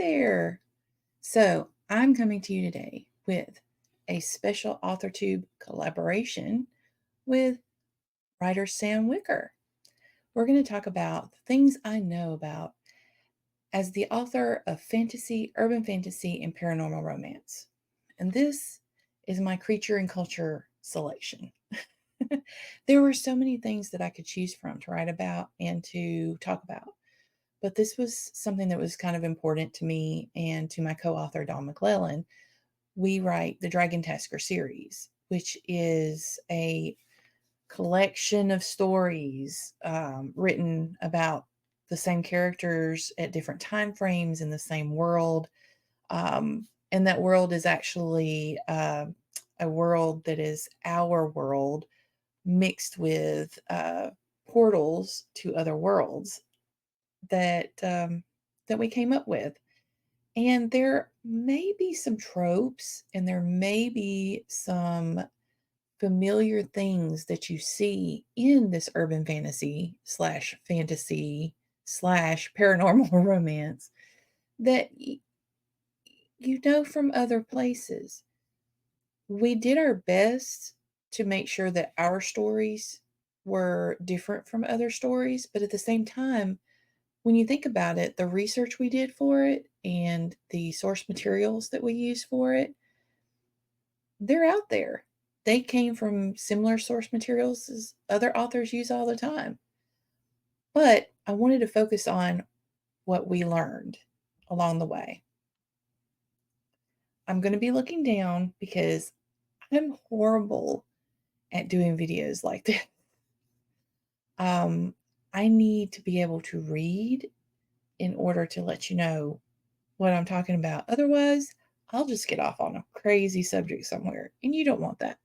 there. So I'm coming to you today with a special authortube collaboration with writer Sam Wicker. We're going to talk about the things I know about as the author of fantasy, urban fantasy, and paranormal romance. And this is my creature and culture selection. There were so many things that I could choose from to write about and to talk about. But this was something that was kind of important to me and to my co-author, Don McClellan. We write the Dragon Tasker series, which is a collection of stories written about the same characters at different time frames in the same world. And that world is actually a world that is our world mixed with portals to other worlds that we came up with. And there may be some tropes and there may be some familiar things that you see in this urban fantasy slash paranormal romance that you know from other places. We did our best to make sure that our stories were different from other stories, but at the same time, when you think about it, the research we did for it and the source materials that we used for it, they're out there. They came from similar source materials as other authors use all the time. But I wanted to focus on what we learned along the way. I'm going to be looking down because I'm horrible at doing videos like this. I need to be able to read in order to let you know what I'm talking about. Otherwise, I'll just get off on a crazy subject somewhere, and you don't want that.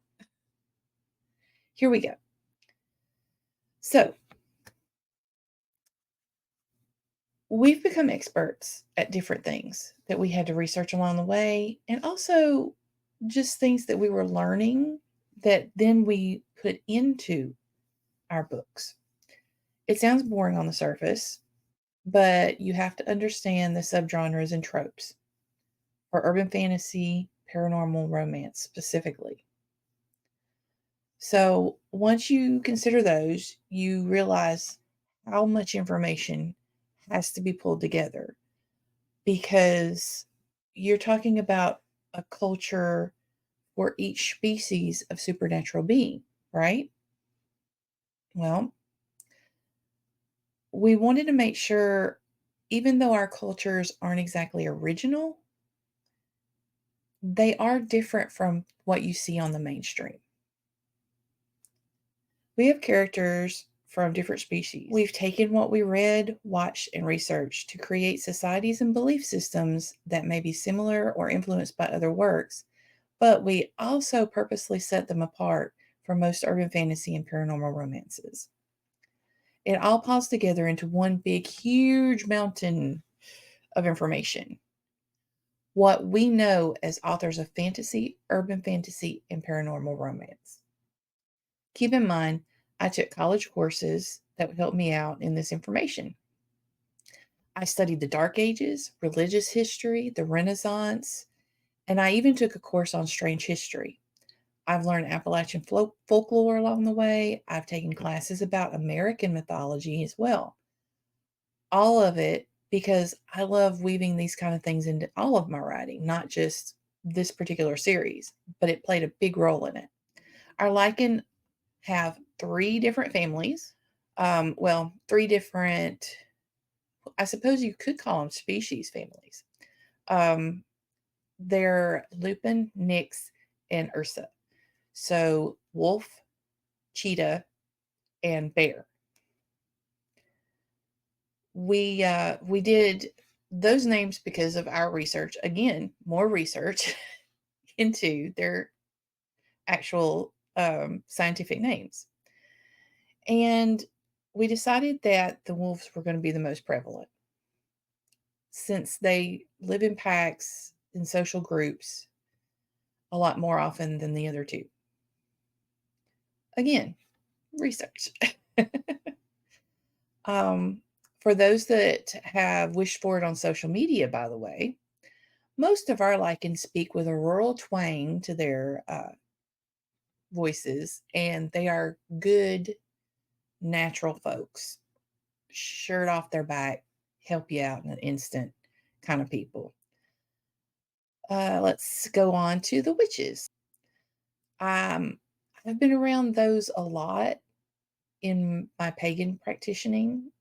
Here we go. So, we've become experts at different things that we had to research along the way, and also just things that we were learning that then we put into our books. It sounds boring on the surface, but you have to understand the subgenres and tropes for urban fantasy, paranormal romance specifically. So once you consider those, you realize how much information has to be pulled together because you're talking about a culture for each species of supernatural being, right? Well, we wanted to make sure, even though our cultures aren't exactly original, they are different from what you see on the mainstream. We have characters from different species. We've taken what we read, watched, and researched to create societies and belief systems that may be similar or influenced by other works, but we also purposely set them apart from most urban fantasy and paranormal romances. It all piles together into one big, huge mountain of information. What we know as authors of fantasy, urban fantasy, and paranormal romance. Keep in mind, I took college courses that would help me out in this information. I studied the Dark Ages, religious history, the Renaissance, and I even took a course on strange history. I've learned Appalachian folklore along the way. I've taken classes about American mythology as well. All of it because I love weaving these kind of things into all of my writing, not just this particular series, but it played a big role in it. Our lichen have three different families. Three different, I suppose you could call them species families. Um, they're Lupin, Nyx, and Ursa. So wolf, cheetah, and bear. We did those names because of our research. Again, more research into their actual scientific names. And we decided that the wolves were going to be the most prevalent since they live in packs in social groups a lot more often than the other two. Again, research. For those that have wished for it on social media, by the way, most of our lichens speak with a rural twang to their voices, and they are good, natural folks, shirt off their back, help you out in an instant kind of people. Let's go on to the witches. Um, I've been around those a lot in my pagan practicing.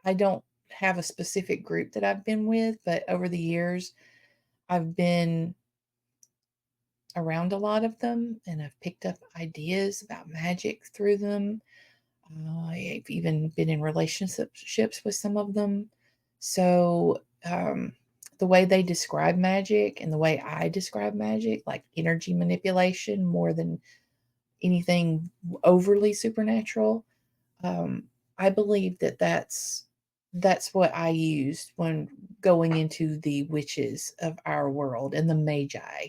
I don't have a specific group that I've been with, but over the years, I've been around a lot of them and I've picked up ideas about magic through them. I've even been in relationships with some of them. So, the way they describe magic and the way I describe magic, like energy manipulation more than anything overly supernatural, I believe that that's what I used when going into the witches of our world and the magi.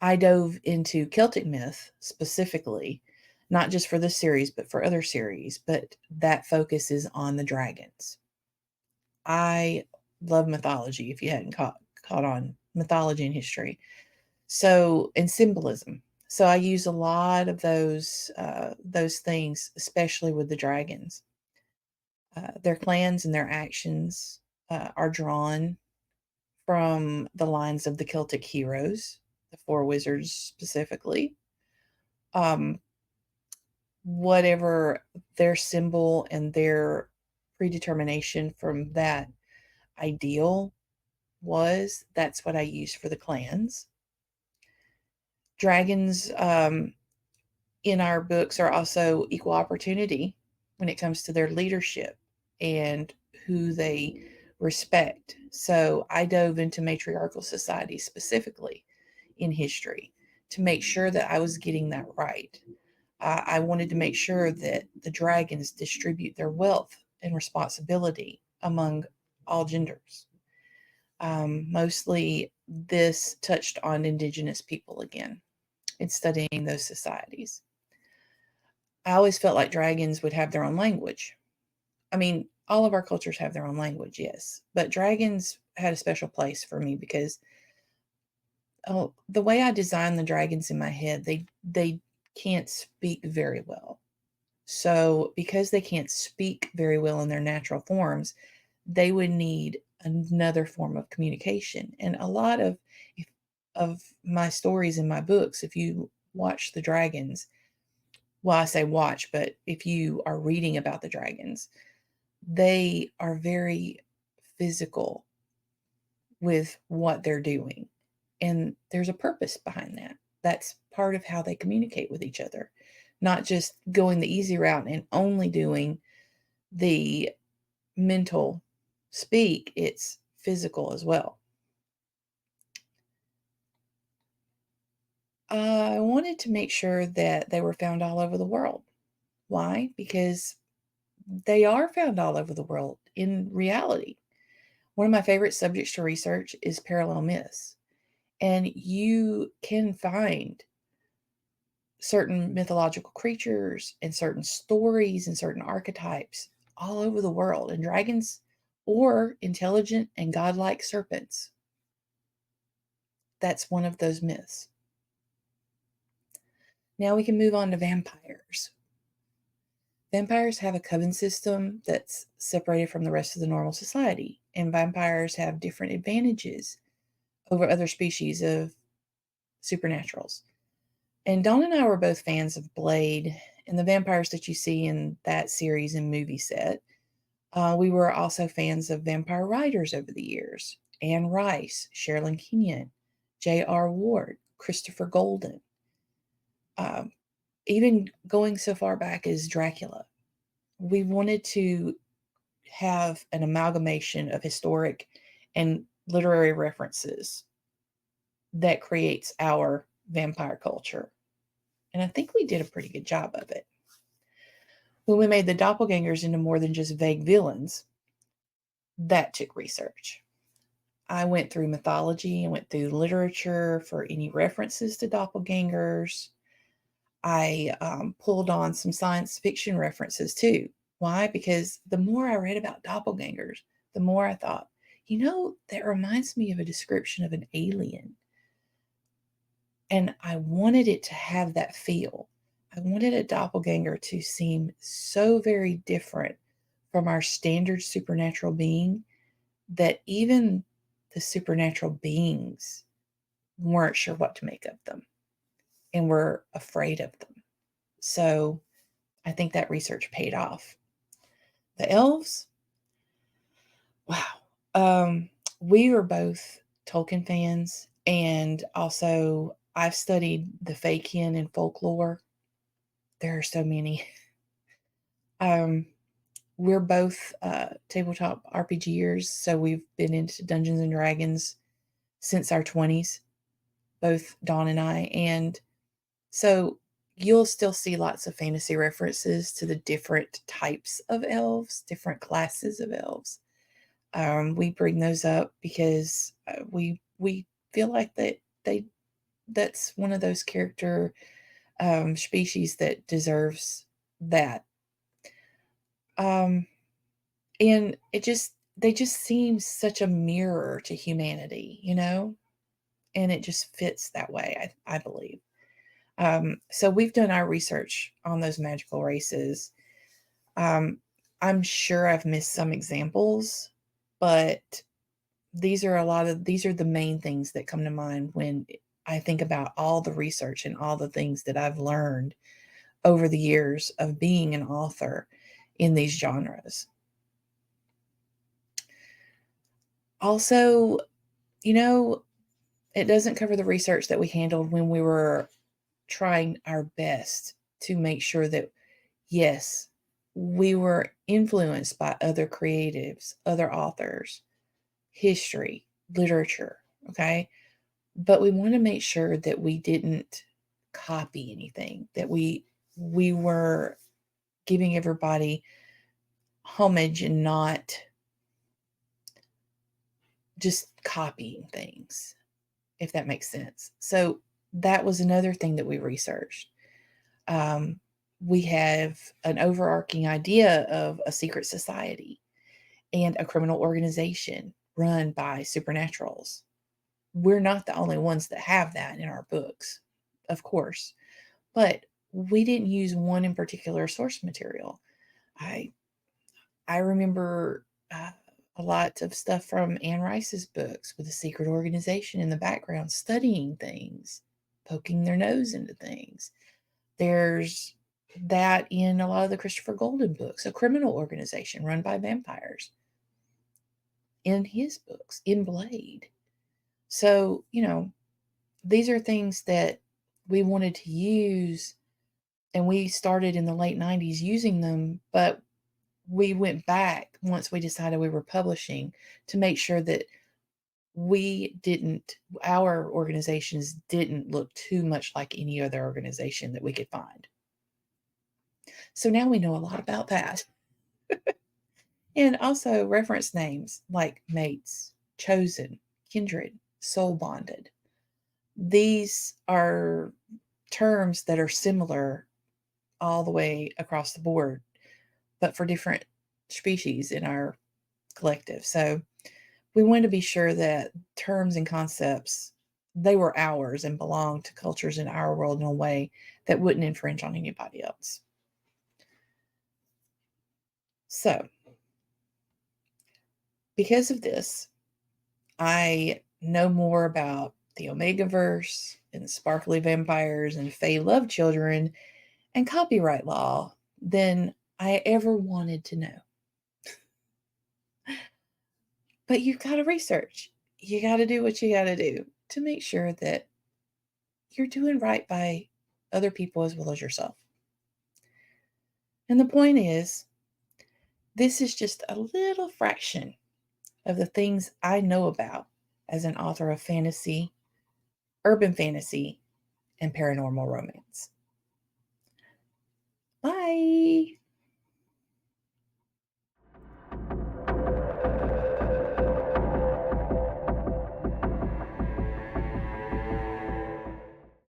I dove into Celtic myth specifically, not just for this series, but for other series, but that focuses on the dragons. I love mythology, if you hadn't caught on mythology and history. So, and symbolism. So I use a lot of those things, especially with the dragons. Their clans and their actions are drawn from the lines of the Celtic heroes, the four wizards specifically. Um, Whatever their symbol and their predetermination from that ideal was, that's what I used for the clans. Dragons in our books are also equal opportunity when it comes to their leadership and who they respect. So I dove into matriarchal society specifically in history to make sure that I was getting that right. I wanted to make sure that the dragons distribute their wealth and responsibility among all genders. Mostly, this touched on Indigenous people again in studying those societies. I always felt like dragons would have their own language. I mean, all of our cultures have their own language, yes, but dragons had a special place for me because the way I designed the dragons in my head, they can't speak very well. So, because they can't speak very well in their natural forms, they would need another form of communication. And a lot of my stories in my books, if you watch the dragons, well, I say watch, but if you are reading about the dragons, they are very physical with what they're doing. And there's a purpose behind that. That's part of how they communicate with each other, not just going the easy route and only doing the mental speak, it's physical as well. I wanted to make sure that they were found all over the world. Why? Because they are found all over the world in reality. One of my favorite subjects to research is parallel myths. And you can find certain mythological creatures and certain stories and certain archetypes all over the world, and dragons or intelligent and godlike serpents. That's one of those myths. Now we can move on to vampires. Vampires have a coven system that's separated from the rest of the normal society, and vampires have different advantages over other species of supernaturals. And Dawn and I were both fans of Blade and the vampires that you see in that series and movie set. We were also fans of vampire writers over the years: Anne Rice, Sherilyn Kenyon, J.R. Ward, Christopher Golden, um, even going so far back as Dracula. We wanted to have an amalgamation of historic and literary references that creates our vampire culture. And I think we did a pretty good job of it. When we made the doppelgangers into more than just vague villains, that took research. I went through mythology and went through literature for any references to doppelgangers. I pulled on some science fiction references too, Why? Because the more I read about doppelgangers, the more I thought, that reminds me of a description of an alien. And I wanted it to have that feel. I wanted a doppelganger to seem so very different from our standard supernatural being that even the supernatural beings weren't sure what to make of them and were afraid of them. So I think that research paid off. The elves, wow. We were both Tolkien fans, and also I've studied the Fakian and folklore. There are so many. Um, we're both tabletop RPGers, so we've been into Dungeons and Dragons since our 20s, both Dawn and I. And so you'll still see lots of fantasy references to the different types of elves, different classes of elves. We bring those up because we feel like that's one of those character species that deserves that. Um, and they just seem such a mirror to humanity, and it just fits that way, I believe. So we've done our research on those magical races. Um, I'm sure I've missed some examples, but these are the main things that come to mind when I think about all the research and all the things that I've learned over the years of being an author in these genres. Also, you know, it doesn't cover the research that we handled when we were trying our best to make sure that, yes, we were influenced by other creatives, other authors, history, literature, okay? But we want to make sure that we didn't copy anything, that we were giving everybody homage and not just copying things, if that makes sense. So that was another thing that we researched. Um, we have an overarching idea of a secret society and a criminal organization run by supernaturals. We're not the only ones that have that in our books, of course, but we didn't use one in particular source material. I I remember a lot of stuff from Anne Rice's books with a secret organization in the background studying things, poking their nose into things. There's that in a lot of the Christopher Golden books, a criminal organization run by vampires in his books, in Blade. So, these are things that we wanted to use, and we started in the late 90s using them, but we went back once we decided we were publishing to make sure that our organizations didn't look too much like any other organization that we could find. So now we know a lot about that. And also reference names like mates, chosen, kindred, soul bonded. These are terms that are similar all the way across the board, but for different species in our collective. So we wanted to be sure that terms and concepts, they were ours and belonged to cultures in our world in a way that wouldn't infringe on anybody else. So because of this, I know more about the Omegaverse and sparkly vampires and Fey love children and copyright law than I ever wanted to know. But you've got to research. You got to do what you got to do to make sure that you're doing right by other people as well as yourself. And the point is, this is just a little fraction of the things I know about as an author of fantasy, urban fantasy, and paranormal romance. Bye.